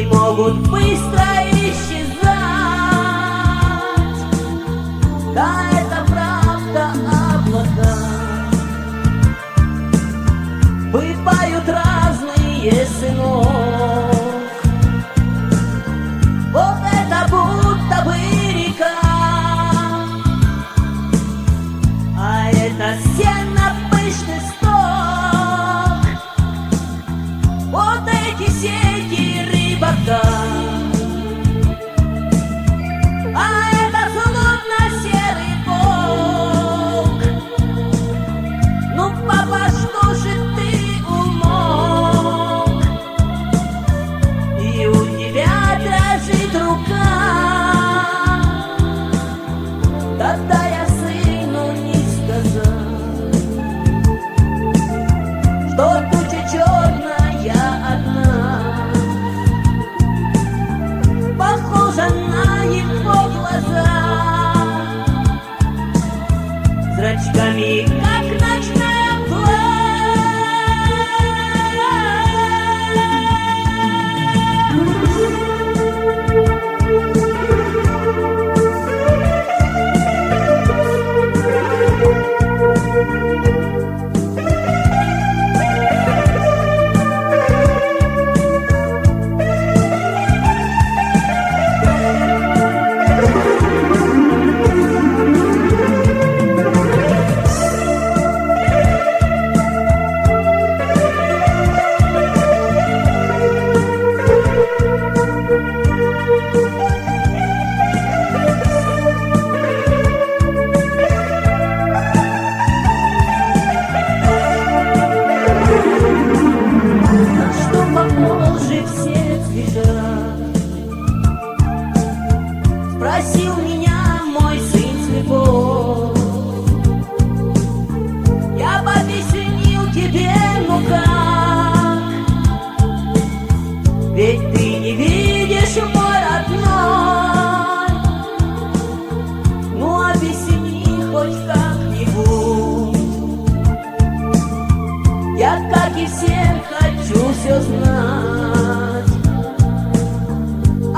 Могут быстро исчезать. Да, это правда, облака бывают разные, сынок. Вот это будто бы река, а это сенно-пышный сток. Вот эти сети рыбака, а это словно серый бог. Ну, папа, что же ты умолк? И у тебя дрожит рука. Тогда я сыну не сказал, что туча черная одна похожа на его глаза, зрачками, как ночная мгла. Спросил меня мой сын слепой, я бы объяснил тебе, ну как, ведь ты не видишь, мой родной. Ну объясни хоть как-нибудь, я, как и все, хочу все знать.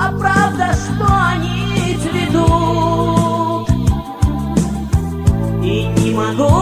А правда, что они цветут, и не могу